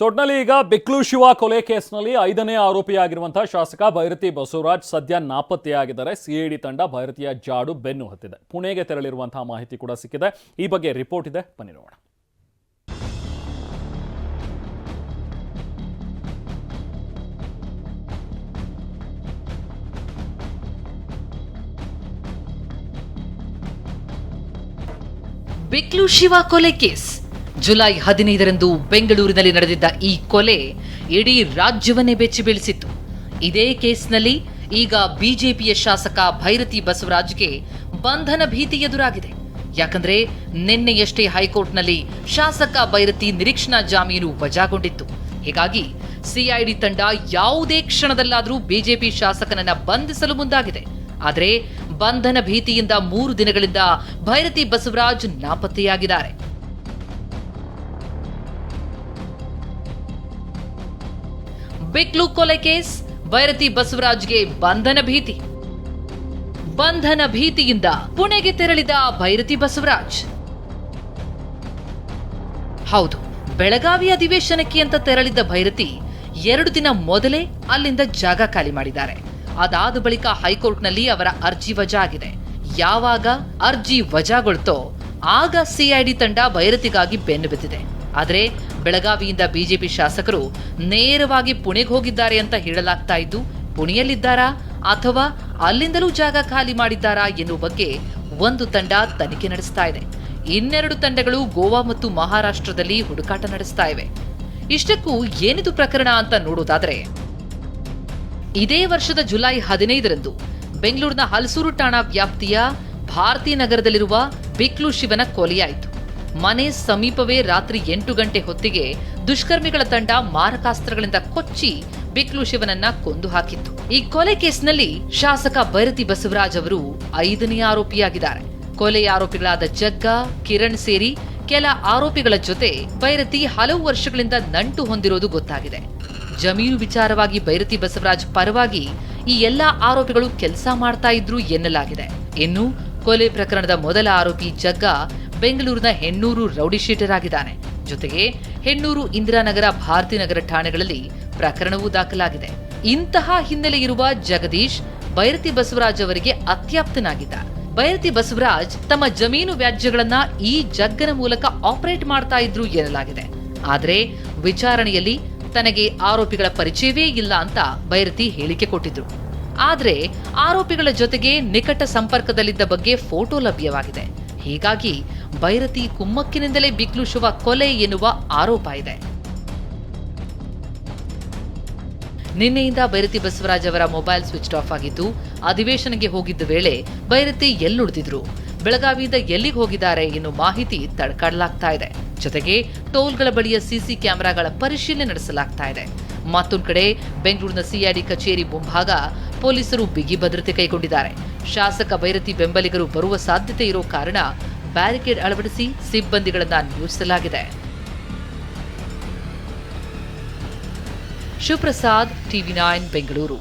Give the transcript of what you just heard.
ಒಟ್ನಲ್ಲಿ ಈಗ ಬಿಕ್ಲು ಶಿವ ಕೊಲೆ ಕೇಸ್ನಲ್ಲಿ 5ನೇ ಆರೋಪಿಯಾಗಿರುವಂತಹ ಶಾಸಕ ಭೈರತಿ ಬಸವರಾಜ್ ಸದ್ಯ ನಾಪತ್ತೆಯಾಗಿದ್ದಾರೆ. ಸಿಐಡಿ ತಂಡ ಭೈರತಿಯ ಜಾಡು ಬೆನ್ನು ಹತ್ತಿದೆ. ಪುಣೆಗೆ ತೆರಳಿರುವಂತಹ ಮಾಹಿತಿ ಕೂಡ ಸಿಕ್ಕಿದೆ. ಈ ಬಗ್ಗೆ ರಿಪೋರ್ಟ್ ಇದೆ, ಬನ್ನಿ ನೋಡೋಣ. ಬಿಕ್ಲು ಶಿವ ಕೊಲೆ ಕೇಸ್ ಜುಲೈ 15ರಂದು ಬೆಂಗಳೂರಿನಲ್ಲಿ ನಡೆದಿದ್ದ ಈ ಕೊಲೆ ಇಡೀ ರಾಜ್ಯವನ್ನೇ ಬೆಚ್ಚಿ ಬೀಳಿಸಿತ್ತು. ಇದೇ ಕೇಸ್ನಲ್ಲಿ ಈಗ ಬಿಜೆಪಿಯ ಶಾಸಕ ಭೈರತಿ ಬಸವರಾಜ್ಗೆ ಬಂಧನ ಭೀತಿ ಎದುರಾಗಿದೆ. ಯಾಕಂದ್ರೆ ನಿನ್ನೆಯಷ್ಟೇ ಹೈಕೋರ್ಟ್ನಲ್ಲಿ ಶಾಸಕ ಭೈರತಿ ನಿರೀಕ್ಷಣಾ ಜಾಮೀನು ವಜಾಗೊಂಡಿತ್ತು. ಹೀಗಾಗಿ ಸಿಐಡಿ ತಂಡ ಯಾವುದೇ ಕ್ಷಣದಲ್ಲಾದರೂ ಬಿಜೆಪಿ ಶಾಸಕನನ್ನ ಬಂಧಿಸಲು ಮುಂದಾಗಿದೆ. ಆದರೆ ಬಂಧನ ಭೀತಿಯಿಂದ 3 ದಿನಗಳಿಂದ ಭೈರತಿ ಬಸವರಾಜ್ ನಾಪತ್ತೆಯಾಗಿದ್ದಾರೆ. ಬಿಕ್ಲು ಕೊಲೆ ಕೇಸ್, ಭೈರತಿ ಬಸವರಾಜ್ಗೆ ಬಂಧನ ಭೀತಿ. ಬಂಧನ ಭೀತಿಯಿಂದ ಪುಣೆಗೆ ತೆರಳಿದ ಭೈರತಿ ಬಸವರಾಜ್. ಹೌದು, ಬೆಳಗಾವಿ ಅಧಿವೇಶನಕ್ಕೆ ಅಂತ ತೆರಳಿದ್ದ ಭೈರತಿ 2 ದಿನ ಮೊದಲೇ ಅಲ್ಲಿಂದ ಜಾಗ ಖಾಲಿ ಮಾಡಿದ್ದಾರೆ. ಅದಾದ ಬಳಿಕ ಹೈಕೋರ್ಟ್ನಲ್ಲಿ ಅವರ ಅರ್ಜಿ ವಜಾ ಆಗಿದೆ. ಯಾವಾಗ ಅರ್ಜಿ ವಜಾಗೊಳ್ತೋ ಆಗ ಸಿಐಡಿ ತಂಡ ಭೈರತಿಗಾಗಿ ಬೆನ್ನು ಬಿದ್ದಿದೆ. ಆದರೆ ಬೆಳಗಾವಿಯಿಂದ ಬಿಜೆಪಿ ಶಾಸಕರು ನೇರವಾಗಿ ಪುಣೆಗೆ ಹೋಗಿದ್ದಾರೆ ಅಂತ ಹೇಳಲಾಗ್ತಾ ಇದ್ದು, ಪುಣೆಯಲ್ಲಿದ್ದಾರಾ ಅಥವಾ ಅಲ್ಲಿಂದಲೂ ಜಾಗ ಖಾಲಿ ಮಾಡಿದ್ದಾರಾ ಎನ್ನುವ ಬಗ್ಗೆ ಒಂದು ತಂಡ ತನಿಖೆ ನಡೆಸ್ತಾ ಇದೆ. 2 ತಂಡಗಳು ಗೋವಾ ಮತ್ತು ಮಹಾರಾಷ್ಟ್ರದಲ್ಲಿ ಹುಡುಕಾಟ ನಡೆಸ್ತಾ ಇವೆ. ಇಷ್ಟಕ್ಕೂ ಏನಿದು ಪ್ರಕರಣ ಅಂತ ನೋಡೋದಾದ್ರೆ, ಇದೇ ವರ್ಷದ ಜುಲೈ 15ರಂದು ಬೆಂಗಳೂರಿನ ಹಲಸೂರು ಠಾಣಾ ವ್ಯಾಪ್ತಿಯ ಭಾರತೀ ನಗರದಲ್ಲಿರುವ ಬಿಕ್ಲು ಶಿವನ ಕೊಲೆಯಾಯಿತು. ಮನೆ ಸಮೀಪವೇ ರಾತ್ರಿ 8 ಗಂಟೆ ಹೊತ್ತಿಗೆ ದುಷ್ಕರ್ಮಿಗಳ ತಂಡ ಮಾರಕಾಸ್ತ್ರಗಳಿಂದ ಕೊಚ್ಚಿ ಬಿಕ್ಲು ಶಿವನನ್ನ ಕೊಂದು ಹಾಕಿತ್ತು. ಈ ಕೊಲೆ ಕೇಸ್ನಲ್ಲಿ ಶಾಸಕ ಭೈರತಿ ಬಸವರಾಜ್ ಅವರು 5ನೇ ಆರೋಪಿಯಾಗಿದ್ದಾರೆ. ಕೊಲೆ ಆರೋಪಿಗಳಾದ ಜಗ್ಗ, ಕಿರಣ್ ಸೇರಿ ಕೆಲ ಆರೋಪಿಗಳ ಜೊತೆ ಭೈರತಿ ಹಲವು ವರ್ಷಗಳಿಂದ ನಂಟು ಹೊಂದಿರೋದು ಗೊತ್ತಾಗಿದೆ. ಜಮೀನು ವಿಚಾರವಾಗಿ ಭೈರತಿ ಬಸವರಾಜ್ ಪರವಾಗಿ ಈ ಎಲ್ಲಾ ಆರೋಪಿಗಳು ಕೆಲಸ ಮಾಡ್ತಾ ಇದ್ರು ಎನ್ನಲಾಗಿದೆ. ಇನ್ನು ಕೊಲೆ ಪ್ರಕರಣದ ಮೊದಲ ಆರೋಪಿ ಜಗ್ಗ ಬೆಂಗಳೂರಿನ ಹೆಣ್ಣೂರು ರೌಡಿ ಶೀಟರ್ ಆಗಿದ್ದಾನೆ. ಜೊತೆಗೆ ಹೆಣ್ಣೂರು, ಇಂದಿರಾನಗರ, ಭಾರತೀನಗರ ಠಾಣೆಗಳಲ್ಲಿ ಪ್ರಕರಣವೂ ದಾಖಲಾಗಿದೆ. ಇಂತಹ ಹಿನ್ನೆಲೆ ಇರುವ ಜಗದೀಶ್ ಭೈರತಿ ಬಸವರಾಜ್ ಅವರಿಗೆ ಅತ್ಯಾಪ್ತನಾಗಿದ್ದ. ಭೈರತಿ ಬಸವರಾಜ್ ತಮ್ಮ ಜಮೀನು ವ್ಯಾಜ್ಯಗಳನ್ನ ಈ ಜಗ್ಗನ ಮೂಲಕ ಆಪರೇಟ್ ಮಾಡ್ತಾ ಇದ್ರು ಎನ್ನಲಾಗಿದೆ. ಆದರೆ ವಿಚಾರಣೆಯಲ್ಲಿ ತನಗೆ ಆರೋಪಿಗಳ ಪರಿಚಯವೇ ಇಲ್ಲ ಅಂತ ಭೈರತಿ ಹೇಳಿಕೆ ಕೊಟ್ಟಿದ್ರು. ಆದ್ರೆ ಆರೋಪಿಗಳ ಜೊತೆಗೆ ನಿಕಟ ಸಂಪರ್ಕದಲ್ಲಿದ್ದ ಬಗ್ಗೆ ಫೋಟೋ ಲಭ್ಯವಾಗಿದೆ. ಹೀಗಾಗಿ ಭೈರತಿ ಕುಮ್ಮಕ್ಕಿನಿಂದಲೇ ಬಿಕ್ಲು ಶಿವ ಕೊಲೆ ಎನ್ನುವ ಆರೋಪ ಇದೆ. ನಿನ್ನೆಯಿಂದ ಭೈರತಿ ಬಸವರಾಜ್ ಅವರ ಮೊಬೈಲ್ ಸ್ವಿಚ್ ಆಫ್ ಆಗಿದ್ದು, ಅಧಿವೇಶನಕ್ಕೆ ಹೋಗಿದ್ದ ವೇಳೆ ಭೈರತಿ ಎಲ್ಲುಳಿದಿದ್ರು, ಬೆಳಗಾವಿಯಿಂದ ಎಲ್ಲಿಗೆ ಹೋಗಿದ್ದಾರೆ ಎನ್ನುವ ಮಾಹಿತಿ ತಡಕಾಡಲಾಗ್ತಾ ಇದೆ. ಜೊತೆಗೆ ಟೋಲ್ಗಳ ಬಳಿಯ ಸಿಸಿ ಕ್ಯಾಮೆರಾಗಳ ಪರಿಶೀಲನೆ ನಡೆಸಲಾಗ್ತಾ ಇದೆ. ಮತ್ತೊಂದು ಕಡೆ ಬೆಂಗಳೂರಿನ ಸಿಐಡಿ ಕಚೇರಿ ಮುಂಭಾಗ ಪೊಲೀಸರು ಬಿಗಿ ಭದ್ರತೆ ಕೈಗೊಂಡಿದ್ದಾರೆ. ಶಾಸಕ ಭೈರತಿ ಬೆಂಬಲಿಗರು ಬರುವ ಸಾಧ್ಯತೆ ಇರೋ ಕಾರಣ ಬ್ಯಾರಿಕೇಡ್ ಅಳವಡಿಸಿ ಸಿಬ್ಬಂದಿಗಳನ್ನ ನಿಯೋಜಿಸಲಾಗಿದೆ. ಶಿವಪ್ರಸಾದ್, ಟಿವಿ9 ಬೆಂಗಳೂರು.